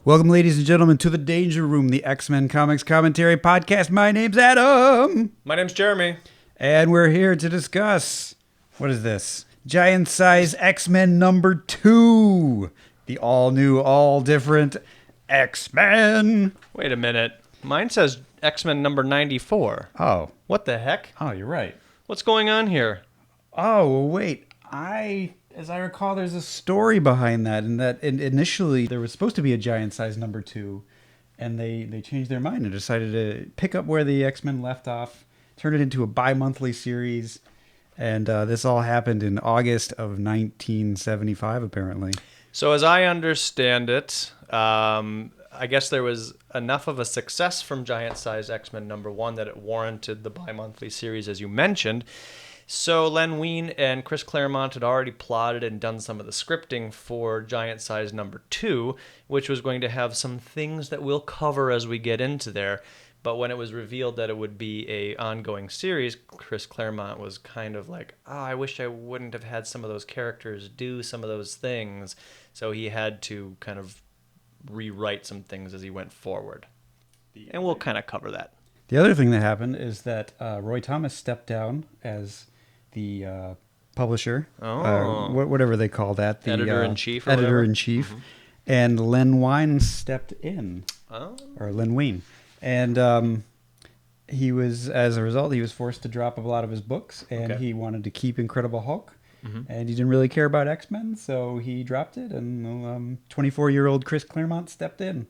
Welcome, ladies and gentlemen, to the Danger Room, the X-Men Comics Commentary Podcast. My name's Adam. My name's Jeremy. And we're here to discuss, what is this? Giant Size X-Men number 2. The all-new, all-different X-Men. Wait a minute. Mine says X-Men number 94. Oh. What the heck? Oh, you're right. What's going on here? Oh, wait. As I recall, there's a story behind that, and initially there was supposed to be a Giant Size number 2, and they changed their mind and decided to pick up where the X-Men left off, turn it into a bi-monthly series, and this all happened in August of 1975, apparently. So as I understand it, I guess there was enough of a success from Giant Size X-Men number 1 that it warranted the bi-monthly series, as you mentioned. So Len Wein and Chris Claremont had already plotted and done some of the scripting for Giant Size number 2, which was going to have some things that we'll cover as we get into there. But when it was revealed that it would be a ongoing series, Chris Claremont was kind of like, I wish I wouldn't have had some of those characters do some of those things. So he had to kind of rewrite some things as he went forward. And we'll kind of cover that. The other thing that happened is that Roy Thomas stepped down as the publisher, whatever they call that, the editor-in-chief. Editor-in-chief, and Len Wein stepped in, or Len Wein, and he was, as a result, he was forced to drop a lot of his books, and he wanted to keep Incredible Hulk, and he didn't really care about X-Men, so he dropped it, and 24-year-old Chris Claremont stepped in.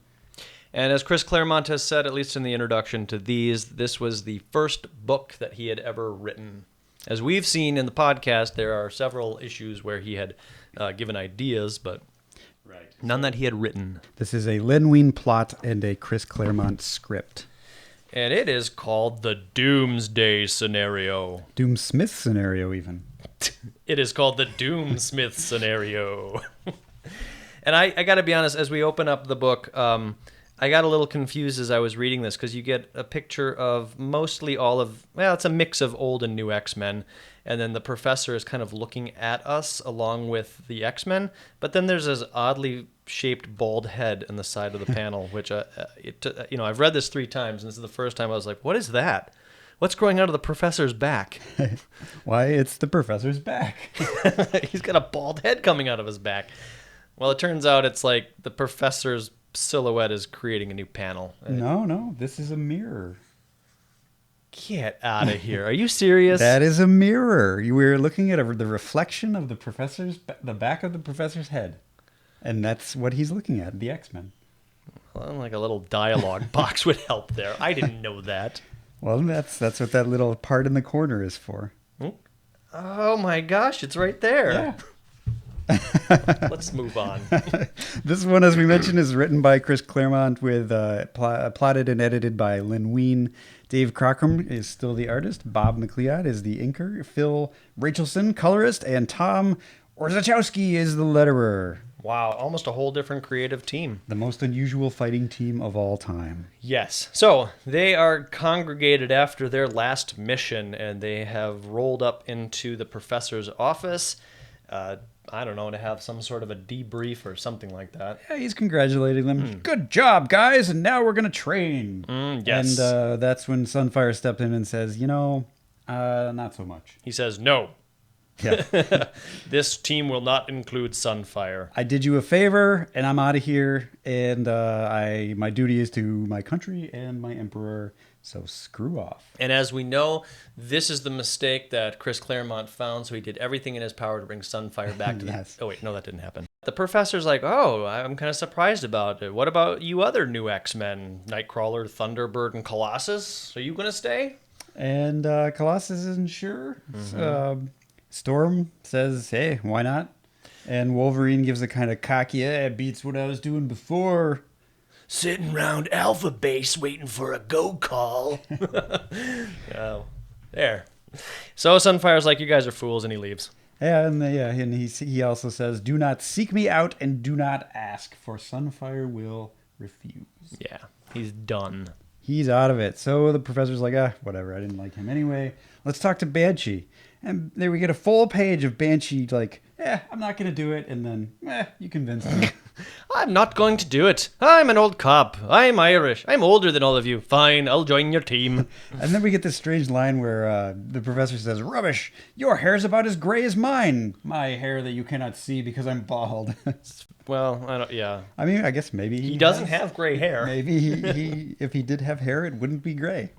And as Chris Claremont has said, at least in the introduction to these, this was the first book that he had ever written. As we've seen in the podcast, there are several issues where he had given ideas, but none that he had written. This is a Len Wein plot and a Chris Claremont script. And it is called the Doomsday Scenario. Doomsmith Scenario, even. It is called the Doomsmith Scenario. And I got to be honest, as we open up the book, I got a little confused as I was reading this because you get a picture of mostly all of, well, it's a mix of old and new X-Men, and then the professor is kind of looking at us along with the X-Men, but then there's this oddly shaped bald head in the side of the panel, which, I've read this 3 times, and this is the first time I was like, what is that? What's growing out of the professor's back? Why, it's the professor's back. He's got a bald head coming out of his back. Well, it turns out it's like the professor's silhouette is creating a new panel. No, this is a mirror. Get out of here. Are you serious? That is a mirror. You were looking at the reflection of the back of the professor's head. And that's what he's looking at, the X-Men. Well, like a little dialogue box would help there. I didn't know that. Well, that's what that little part in the corner is for. Oh my gosh, it's right there. Yeah. Let's move on. This one, as we mentioned, is written by Chris Claremont with plotted and edited by Len Wein. Dave Crocker is still the artist. Bob McLeod is the inker. Phil Rachelson, colorist. And Tom Orzechowski is the letterer. Wow, almost a whole different creative team. The most unusual fighting team of all time. Yes. So they are congregated after their last mission, and they have rolled up into the professor's office. I don't know, to have some sort of a debrief or something like that. Yeah, he's congratulating them. Good job, guys, and now we're going to train. Yes. And that's when Sunfire stepped in and says, not so much. He says, no. Yeah. This team will not include Sunfire. I did you a favor, and I'm out of here, and my duty is to my country and my emperor, so screw off. And as we know, this is the mistake that Chris Claremont found, so he did everything in his power to bring Sunfire back to Yes. Oh, wait, no, that didn't happen. The professor's like, I'm kind of surprised about it. What about you other new X-Men? Nightcrawler, Thunderbird, and Colossus? Are you going to stay? And Colossus isn't sure. Storm says, hey, why not? And Wolverine gives a kind of cocky, it beats what I was doing before. Sitting around Alpha Base waiting for a go call. Oh, there. So Sunfire's like, you guys are fools, and he leaves. Yeah, and he also says, do not seek me out and do not ask, for Sunfire will refuse. Yeah, he's done. He's out of it. So the professor's like, whatever, I didn't like him anyway. Let's talk to Banshee. And there we get a full page of Banshee like, I'm not going to do it. And then, you convinced me. I'm not going to do it. I'm an old cop. I'm Irish. I'm older than all of you. Fine, I'll join your team. And then we get this strange line where the professor says, "Rubbish! Your hair's about as gray as mine. My hair that you cannot see because I'm bald." Well, yeah. I mean, I guess maybe He doesn't have gray hair. Maybe he if he did have hair, it wouldn't be gray.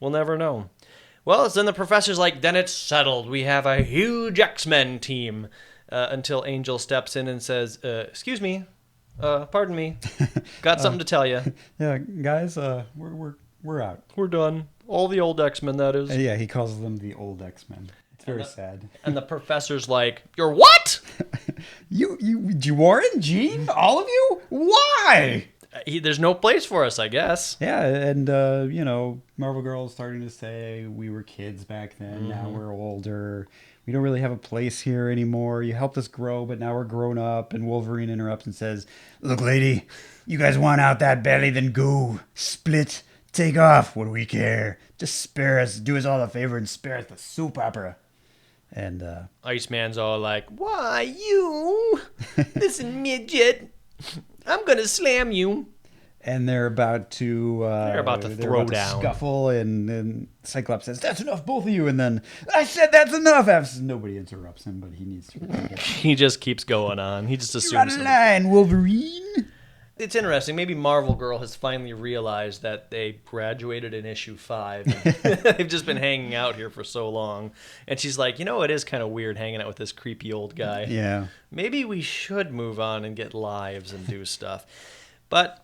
We'll never know. Well, so then the professor's like, then it's settled. We have a huge X-Men team. Until Angel steps in and says, excuse me, pardon me, got something to tell you. Yeah, guys, we're out. We're done. All the old X-Men, that is. Yeah, he calls them the old X-Men. It's very sad. And the professor's like, you're what? You, Warren, Jean, all of you? Why? There's no place for us, I guess. Yeah, and, Marvel Girl is starting to say we were kids back then, now we're older. We don't really have a place here anymore. You helped us grow, but now we're grown up. And Wolverine interrupts and says, "Look, lady, you guys want out that belly, then go. Split. Take off. What do we care? Just spare us. Do us all a favor and spare us the soap opera." And Iceman's all like, why, you? Listen, midget. I'm going to slam you. And they're about to throw down. Scuffle, and Cyclops says, "That's enough, both of you." And then, "I said that's enough." Nobody interrupts him, but he needs to. He just keeps going on. He just assumes. You're out of line, Wolverine. It's interesting. Maybe Marvel Girl has finally realized that they graduated in issue 5. And they've just been hanging out here for so long. And she's like, it is kind of weird hanging out with this creepy old guy. Yeah. Maybe we should move on and get lives and do stuff. But...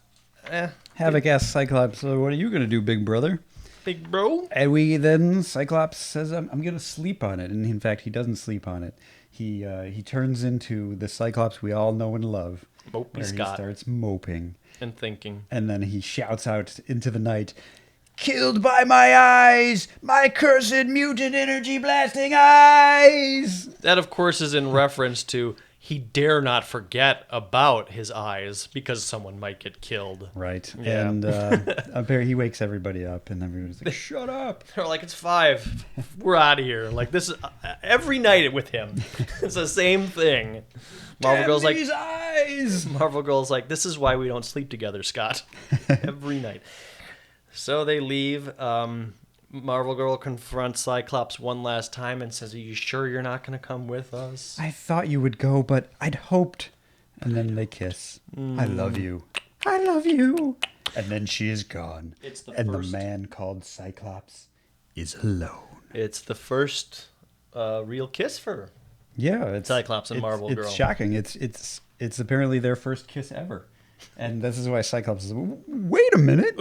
Havok asks Cyclops, "So what are you going to do, big brother?" Big bro? And Cyclops says, I'm going to sleep on it. And in fact, he doesn't sleep on it. He turns into the Cyclops we all know and love. Mopey Scott. He starts moping. And thinking. And then he shouts out into the night, "Killed by my eyes! My cursed mutant energy blasting eyes!" That, of course, is in reference to... he dare not forget about his eyes because someone might get killed. Right. Yeah. And apparently he wakes everybody up, and everybody's like, "Shut up." They're like, it's 5. We're out of here. Like, this is every night with him. It's the same thing. Marvel Girl's like, these eyes! Marvel Girl's like, this is why we don't sleep together, Scott. Every night. So they leave. Marvel Girl confronts Cyclops one last time and says, "Are you sure you're not going to come with us?" "I thought you would go, but I'd hoped." And then they kiss. "I love you. I love you." And then she is gone. The man called Cyclops is alone. It's the first real kiss for it's Cyclops and Marvel Girl. It's shocking. It's apparently their first kiss ever. And this is why Cyclops says, "Wait a minute."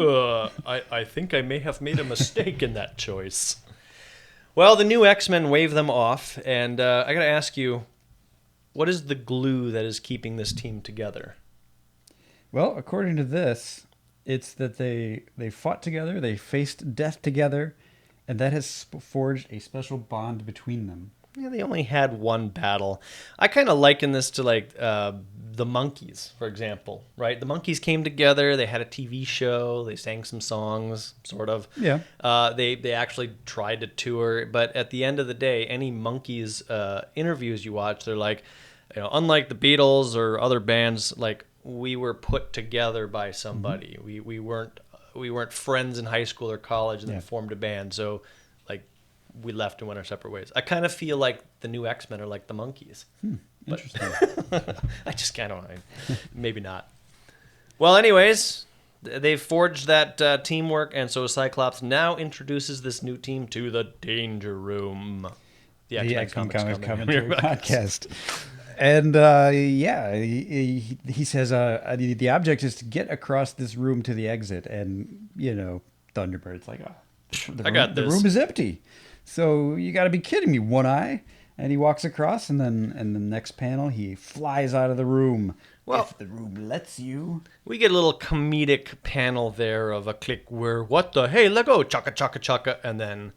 I think I may have made a mistake in that choice. Well, the new X-Men wave them off, and I got to ask you, what is the glue that is keeping this team together? Well, according to this, it's that they fought together, they faced death together, and that has forged a special bond between them. Yeah, they only had one battle. I kind of liken this to like the Monkees, for example, right? The Monkees came together. They had a TV show. They sang some songs, sort of. Yeah. They actually tried to tour, but at the end of the day, any Monkees interviews you watch, they're like, unlike the Beatles or other bands, like we were put together by somebody. Mm-hmm. We weren't friends in high school or college and then formed a band. So we left and went our separate ways. I kind of feel like the new X-Men are like the Monkees. Interesting. I just kind of maybe not. Well, anyways, they've forged that teamwork, and so Cyclops now introduces this new team to the Danger Room. The X-Men Comics Commentary Podcast. And he says the object is to get across this room to the exit, and Thunderbird's like, I got this. The room is empty. So you got to be kidding me, One Eye. And he walks across, and then in the next panel, he flies out of the room. Well, if the room lets you. We get a little comedic panel there of a click where, what the, hey, let go, chaka, chaka, chaka, and then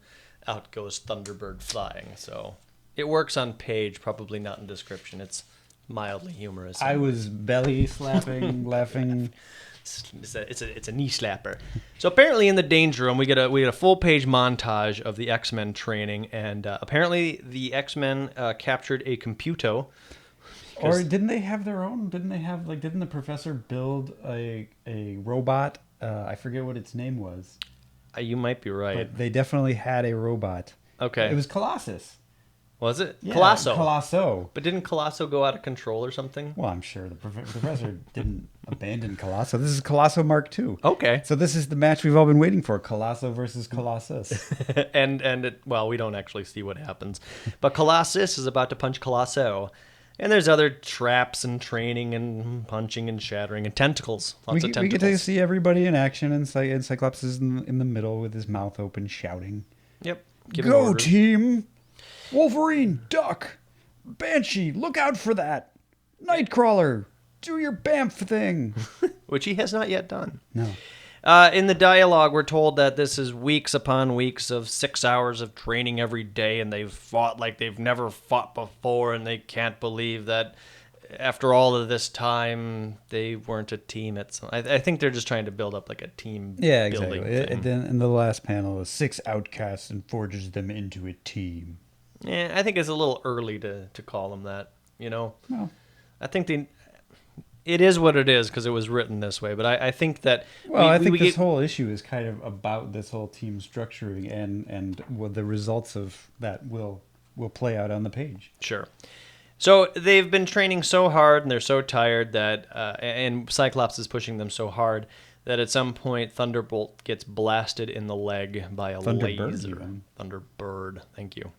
out goes Thunderbird flying. So it works on page, probably not in description. It's mildly humorous. I was belly slapping, laughing. It's a knee slapper. So apparently in the Danger Room, we get a full page montage of the X-Men training, and apparently the X-Men captured a computo Or didn't they have their own? Didn't they have didn't the professor build a robot? I forget what its name was. You might be right. But they definitely had a robot. Okay. It was Colossus. Was it? Yeah, Colosso. Colosso. But didn't Colosso go out of control or something? Well, I'm sure the professor didn't abandon Colosso. This is Colosso Mark II. Okay. So this is the match we've all been waiting for: Colosso versus Colossus. Well, we don't actually see what happens, but Colossus is about to punch Colosso, and there's other traps and training and punching and shattering and tentacles. Lots of tentacles. We get to see everybody in action, and Cyclops is in the middle with his mouth open, shouting. Yep. Go orders. Team! Wolverine, duck! Banshee, look out for that! Nightcrawler, do your BAMF thing! Which he has not yet done. No. In the dialogue, we're told that this is weeks upon weeks of 6 hours of training every day, and they've fought like they've never fought before, and they can't believe that after all of this time, they weren't a team. I think they're just trying to build up like a team building thing. And then in the last panel, is 6 outcasts and forges them into a team. Yeah, I think it's a little early to call them that, No. I think it is what it is because it was written this way, but I think that... Well, I think this whole issue is kind of about this whole team structuring and what the results of that will play out on the page. Sure. So they've been training so hard and they're so tired that, and Cyclops is pushing them so hard that at some point Thunderbolt gets blasted in the leg by a laser. Even. Thunderbird, thank you.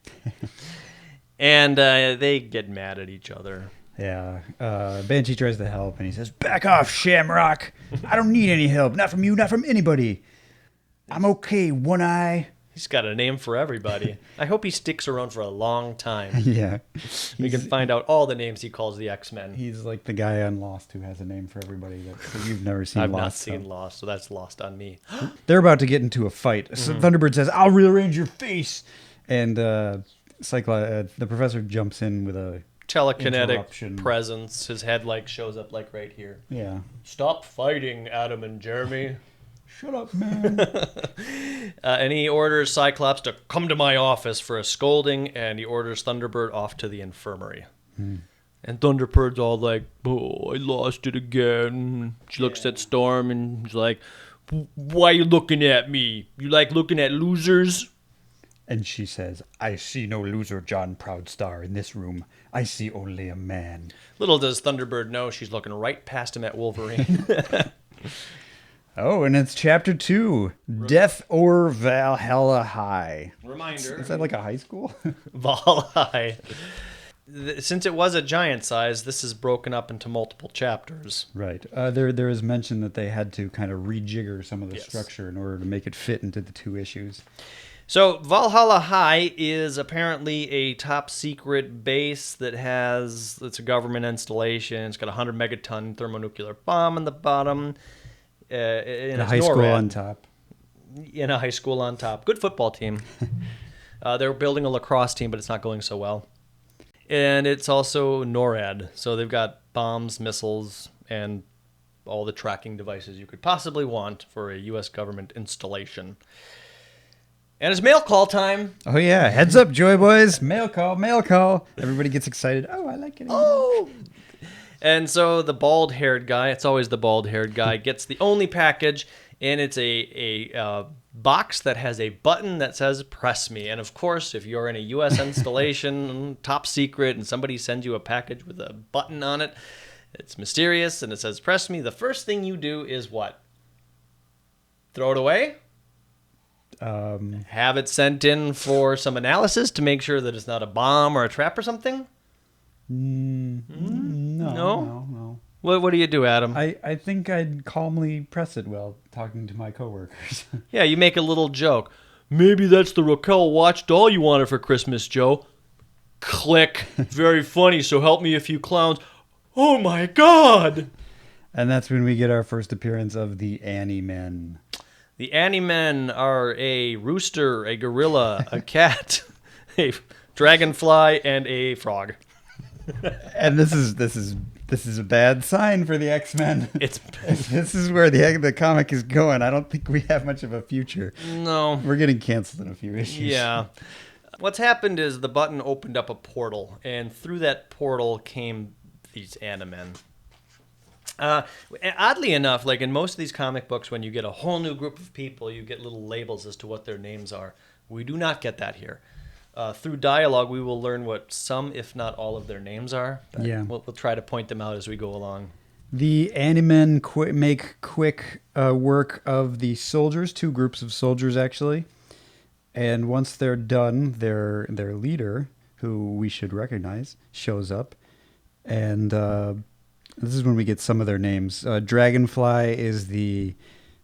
And they get mad at each other. Yeah. Banshee tries to help and he says, "Back off, Shamrock. I don't need any help. Not from you, not from anybody. I'm okay, One Eye." He's got a name for everybody. I hope he sticks around for a long time. Yeah. We can find out all the names he calls the X-Men. He's like the guy on Lost who has a name for everybody that you've never seen. I've Lost, not seen Lost, so that's lost on me. They're about to get into a fight. So Thunderbird says, "I'll rearrange your face." And the professor jumps in with a telekinetic presence. His head shows up right here. Yeah. "Stop fighting, Adam and Jeremy." "Shut up, man." And he orders Cyclops to come to my office for a scolding, and he orders Thunderbird off to the infirmary. And Thunderbird's all like, "Oh, I lost it again." She looks at Storm, and she's like, "Why are you looking at me? You like looking at losers?" And she says, "I see no loser, John Proudstar, in this room. I see only a man." Little does Thunderbird know she's looking right past him at Wolverine. Oh, and it's chapter 2, Death or Valhalla High. Reminder. Is that like a high school? Valhalla High. Since it was a giant size, this is broken up into multiple chapters. Right. There is mention that they had to kind of rejigger some of the structure in order to make it fit into the 2 issues. So Valhalla High is apparently a top secret base it's a government installation. It's got a 100 megaton thermonuclear bomb in the bottom. In a high school on top. In a high school on top. Good football team. They're building a lacrosse team, but it's not going so well. And it's also NORAD. So they've got bombs, missiles, and all the tracking devices you could possibly want for a U.S. government installation. And it's mail call time. Oh, yeah. Heads up, Joy Boys. Mail call, mail call. Everybody gets excited. Oh, I like it. Oh! And so the bald-haired guy, it's always the bald-haired guy, gets the only package, and it's a box that has a button that says, "Press me." And, of course, if you're in a U.S. installation, top secret, and somebody sends you a package with a button on it, it's mysterious, and it says, "Press me," the first thing you do is what? Throw it away? Have it sent in for some analysis to make sure that it's not a bomb or a trap or something? No. What do you do, Adam? I think I'd calmly press it while talking to my coworkers. Yeah, you make a little joke. "Maybe that's the Raquel watch doll you wanted for Christmas, Joe." Click. Very funny, so help me a few clowns. Oh my God! And that's when we get our first appearance of the Annie Men. The Annie Men are a rooster, a gorilla, a cat, a dragonfly, and a frog. And this is a bad sign for the X-Men. This is where the comic is going. I don't think we have much of a future. No. We're getting canceled in a few issues. Yeah. What's happened is the button opened up a portal, and through that portal came these Animen. Oddly enough, like in most of these comic books, when you get a whole new group of people, you get little labels as to what their names are. We do not get that here. Through dialogue, we will learn what some, if not all, of their names are. Yeah. We'll try to point them out as we go along. The Animen make quick work of the soldiers, 2 groups of soldiers actually. And once they're done, their leader, who we should recognize, shows up. And this is when we get some of their names. Dragonfly is the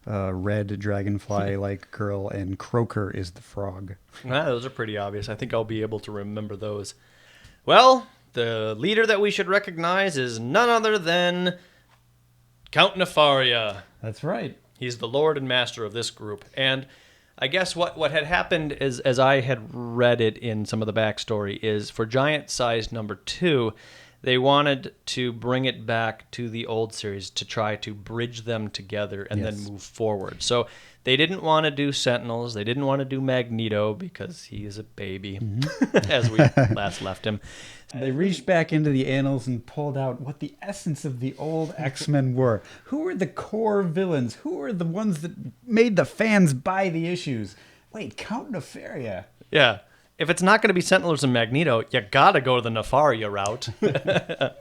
red dragonfly-like girl, and Croaker is the frog. Those are pretty obvious. I think I'll be able to remember those. Well, the leader that we should recognize is none other than Count Nefaria. That's right. He's the lord and master of this group. And I guess what had happened is, as I had read it in some of the backstory, is for Giant Size number 2, they wanted to bring it back to the old series to try to bridge them together and then move forward. So they didn't want to do Sentinels. They didn't want to do Magneto because he is a baby, as we last left him. They reached back into the annals and pulled out what the essence of the old X-Men were. Who were the core villains? Who were the ones that made the fans buy the issues? Wait, Count Nefaria. Yeah. If it's not going to be Sentinels and Magneto, you got to go the Nefaria route.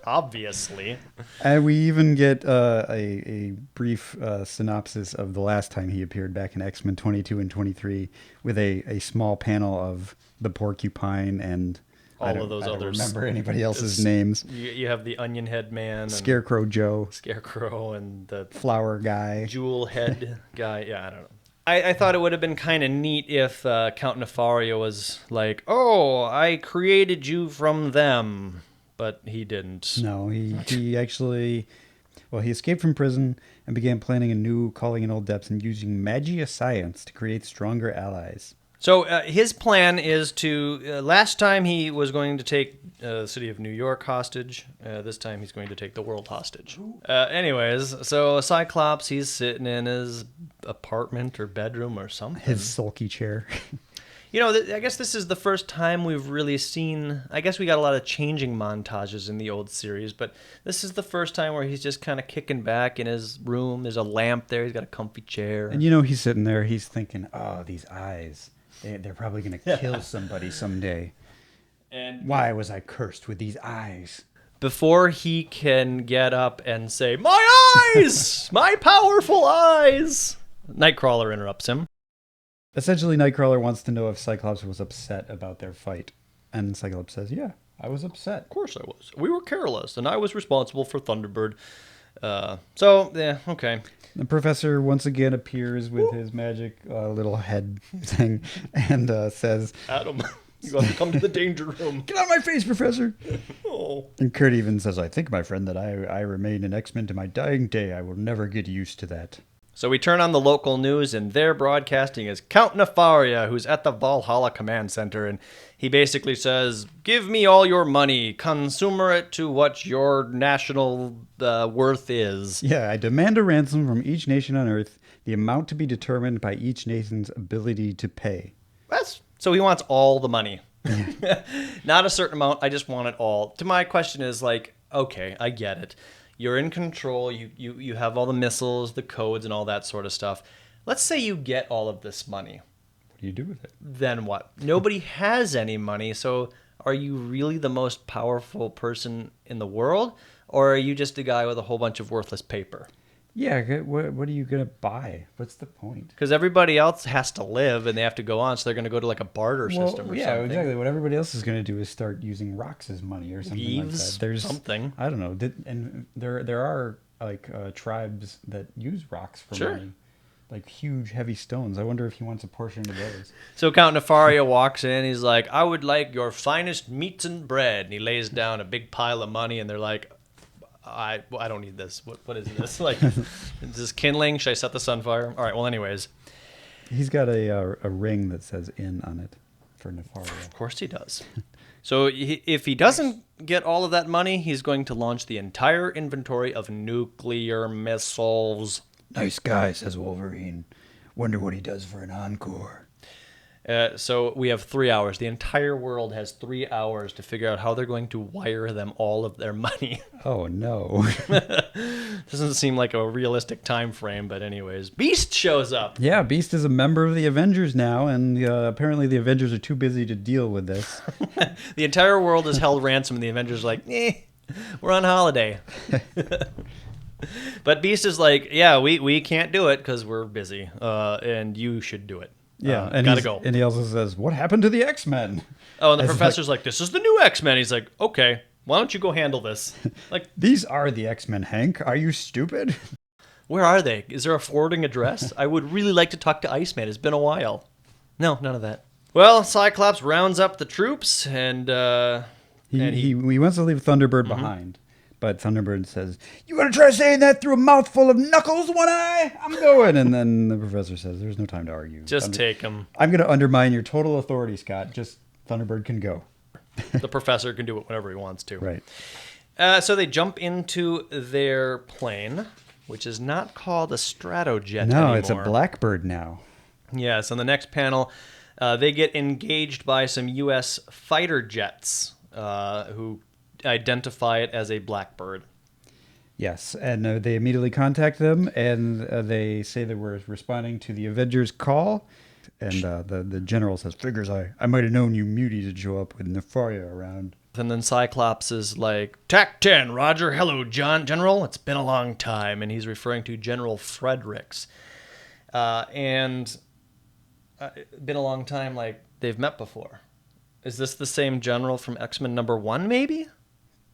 Obviously. And we even get a brief synopsis of the last time he appeared back in X-Men 22 and 23 with a small panel of the Porcupine and all of those others. I don't remember anybody else's names. You have the Onion Head Man. And Scarecrow Joe. Scarecrow and the Flower Guy. Jewel Head Guy. Yeah, I don't know. I thought it would have been kind of neat if Count Nefaria was like, oh, I created you from them. But he didn't. No, he actually... Well, he escaped from prison and began planning anew, calling in old depths and using magia science to create stronger allies. So his plan is to, last time he was going to take the city of New York hostage. This time he's going to take the world hostage. Anyways, so Cyclops, he's sitting in his apartment or bedroom or something. His sulky chair. You know, I guess this is the first time we've really seen... I guess we got a lot of changing montages in the old series, but this is the first time where he's just kind of kicking back in his room. There's a lamp there. He's got a comfy chair. And you know, he's sitting there. He's thinking, oh, these eyes... They're probably going to kill somebody someday. And why was I cursed with these eyes? Before he can get up and say, my eyes! My powerful eyes! Nightcrawler interrupts him. Essentially, Nightcrawler wants to know if Cyclops was upset about their fight. And Cyclops says, yeah, I was upset. Of course I was. We were careless, and I was responsible for Thunderbird. Okay. The professor once again appears with his magic little head thing and says, Adam, you have to come to the danger room. Get out of my face, Professor. Oh. And Kurt even says, I think, my friend, that I remain an X-Men to my dying day. I will never get used to that. So we turn on the local news, and their broadcasting is Count Nefaria, who's at the Valhalla Command Center, and he basically says, give me all your money, consumer it to what your national worth is. Yeah, I demand a ransom from each nation on Earth, the amount to be determined by each nation's ability to pay. So he wants all the money. Not a certain amount, I just want it all. To my question is like, okay, I get it. You're in control, you have all the missiles, the codes, and all that sort of stuff. Let's say you get all of this money. What do you do with it? Then what? Nobody has any money, so are you really the most powerful person in the world? Or are you just a guy with a whole bunch of worthless paper? Yeah, what are you going to buy? What's the point? Because everybody else has to live, and they have to go on, so they're going to go to like a barter system or yeah, something. Exactly. What everybody else is going to do is start using rocks as money or something like that. There's something. I don't know. And there are like tribes that use rocks for money. Like huge, heavy stones. I wonder if he wants a portion of those. So Count Nefaria walks in. He's like, I would like your finest meats and bread. And he lays down a big pile of money, and they're like, I don't need this. What is this? Like, is this kindling? Should I set the Sunfire? All right, well, anyways. He's got a ring that says "in" on it for Nefaria. Of course he does. So if he doesn't get all of that money, he's going to launch the entire inventory of nuclear missiles. Nice guy, says Wolverine. Wonder what he does for an encore. So we have 3 hours. The entire world has 3 hours to figure out how they're going to wire them all of their money. Oh, no. Doesn't seem like a realistic time frame, but anyways. Beast shows up. Yeah, Beast is a member of the Avengers now, and apparently the Avengers are too busy to deal with this. The entire world is held ransom, and the Avengers are like, we're on holiday. But Beast is like, yeah, we can't do it because we're busy, and you should do it. Yeah, gotta go. And he also says, what happened to the X-Men? Oh, and the professor's like, this is the new X-Men. He's like, okay, why don't you go handle this? Like, these are the X-Men, Hank. Are you stupid? Where are they? Is there a forwarding address? I would really like to talk to Iceman. It's been a while. No, none of that. Well, Cyclops rounds up the troops, and he wants to leave Thunderbird behind. But Thunderbird says, you want to try saying that through a mouthful of knuckles, One Eye? I'm going. And then the professor says, there's no time to argue. Just take him. I'm going to undermine your total authority, Scott. Just Thunderbird can go. The professor can do it whenever he wants to. Right. So they jump into their plane, which is not called a Stratojet No, anymore. it's a Blackbird now. Yes, on the next panel, they get engaged by some U.S. fighter jets who identify it as a Blackbird. Yes, and they immediately contact them, and they say that we're responding to the Avengers' call. And the general says, figures I might have known you muties would show up with Nefaria around. And then Cyclops is like, TAC 10, Roger, hello, General. It's been a long time. And he's referring to General Fredericks. Been a long time, like they've met before. Is this the same general from X-Men #1, maybe?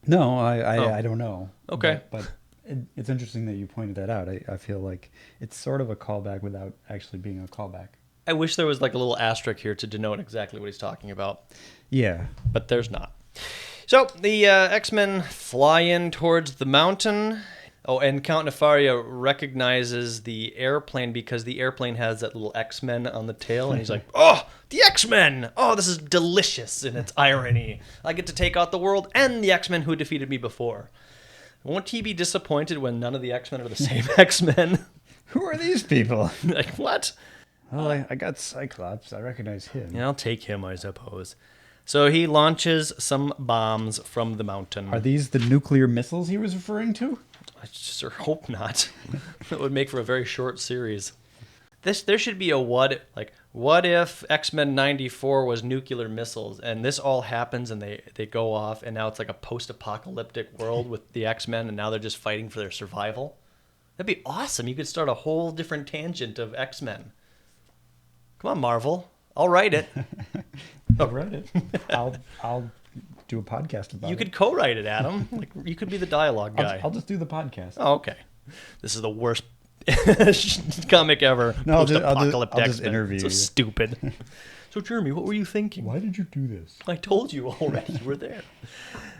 No, I don't know. Okay. But it's interesting that you pointed that out. I feel like it's sort of a callback without actually being a callback. I wish there was like a little asterisk here to denote exactly what he's talking about. Yeah. But there's not. So the X-Men fly in towards the mountain. Oh, and Count Nefaria recognizes the airplane because the airplane has that little X-Men on the tail. And he's like, oh, the X-Men! Oh, this is delicious in its irony. I get to take out the world and the X-Men who defeated me before. Won't he be disappointed when none of the X-Men are the same X-Men? Who are these people? Like, what? Well, I got Cyclops. I recognize him. Yeah, I'll take him, I suppose. So he launches some bombs from the mountain. Are these the nuclear missiles he was referring to? I sure hope not. That would make for a very short series. There should be a what if X-Men 94 was nuclear missiles and this all happens and they go off and now it's like a post-apocalyptic world with the X-Men and now they're just fighting for their survival? That'd be awesome. You could start a whole different tangent of X-Men. Come on, Marvel. I'll write it. I'll write it. I'll do a podcast about it. You could co-write it, Adam. Like you could be the dialogue guy. I'll just do the podcast. Oh, okay. This is the worst comic ever. No, I'll Post-apocalyptic just X-Men. interview So you. stupid. So, Jeremy, what were you thinking? Why did you do this? I told you already. You were there.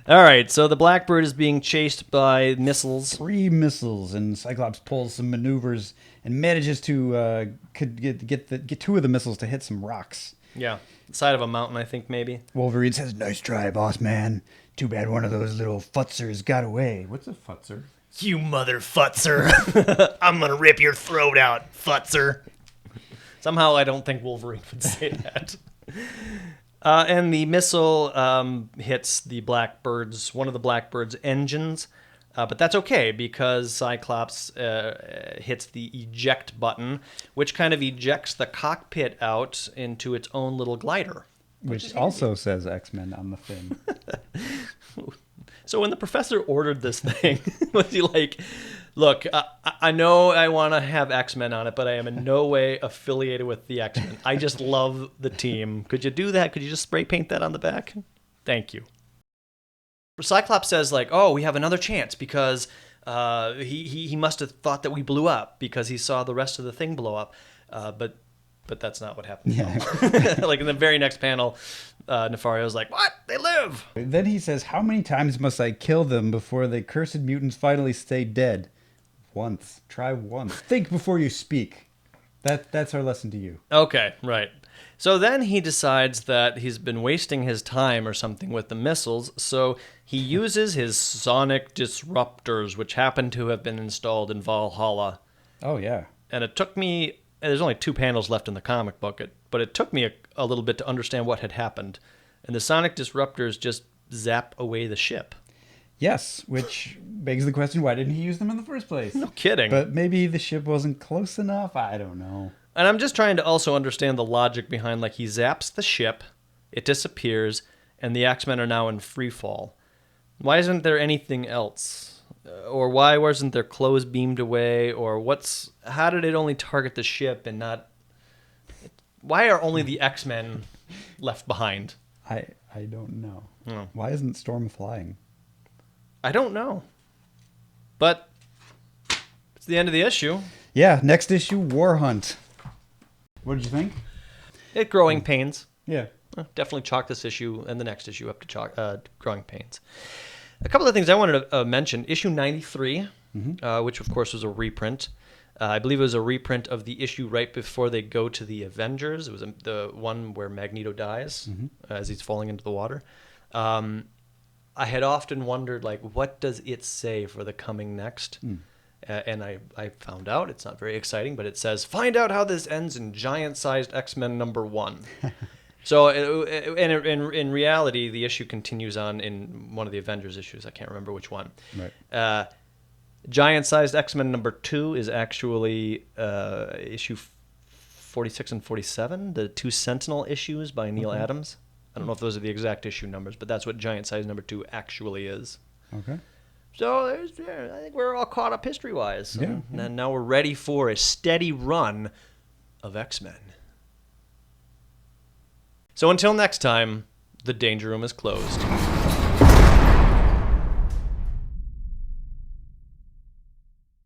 All right. So the Blackbird is being chased by missiles. 3 missiles, and Cyclops pulls some maneuvers and manages to get 2 of the missiles to hit some rocks. Yeah. Side of a mountain, I think, maybe. Wolverine says, nice try, boss man. Too bad one of those little futzers got away. What's a futzer? You mother futzer. I'm going to rip your throat out, futzer. Somehow I don't think Wolverine would say that. And the missile hits the one of the Blackbird's engines. But that's okay because Cyclops hits the eject button, which kind of ejects the cockpit out into its own little glider. Which also says X-Men on the fin. So when the professor ordered this thing, was he like, look, I know I want to have X-Men on it, but I am in no way affiliated with the X-Men. I just love the team. Could you do that? Could you just spray paint that on the back? Thank you. Cyclops says, like, oh, we have another chance because he must have thought that we blew up because he saw the rest of the thing blow up. But that's not what happened. Yeah. Like in the very next panel, Nefario's like, what? They live! Then he says, how many times must I kill them before the cursed mutants finally stay dead? Once. Try once. Think before you speak. That's our lesson to you. Okay, right. So then he decides that he's been wasting his time or something with the missiles, so he uses his sonic disruptors, which happen to have been installed in Valhalla. Oh, yeah. And it took me... There's only 2 panels left in the comic book. It but it took me a little bit to understand what had happened. And the sonic disruptors just zap away the ship. Yes, which begs the question, why didn't he use them in the first place? No kidding. But maybe the ship wasn't close enough. I don't know. And I'm just trying to also understand the logic behind, like, he zaps the ship, it disappears, and the X-Men are now in free fall. Why isn't there anything else? Or why wasn't their clothes beamed away? Or how did it only target the ship and not... Why are only the X-Men left behind? I don't know. Oh. Why isn't Storm flying? I don't know. But it's the end of the issue. Yeah, next issue, War Hunt. What did you think? Growing pains. Yeah. Definitely chalk this issue and the next issue up to growing pains. A couple of things I wanted to mention. Issue 93, which of course was a reprint. I believe it was a reprint of the issue right before they go to the Avengers. It was the one where Magneto dies as he's falling into the water. I had often wondered, like, what does it say for the coming next? And I found out. It's not very exciting, but it says, find out how this ends in giant-sized X-Men #1. So in reality, the issue continues on in one of the Avengers issues. I can't remember which one. Right. Giant-sized X-Men #2 is actually issue 46 and 47, the 2 Sentinel issues by Neil Adams. I don't know if those are the exact issue numbers, but that's what Giant Size #2 actually is. Okay. So I think we're all caught up history-wise. Yeah. And now we're ready for a steady run of X-Men. So until next time, the Danger Room is closed.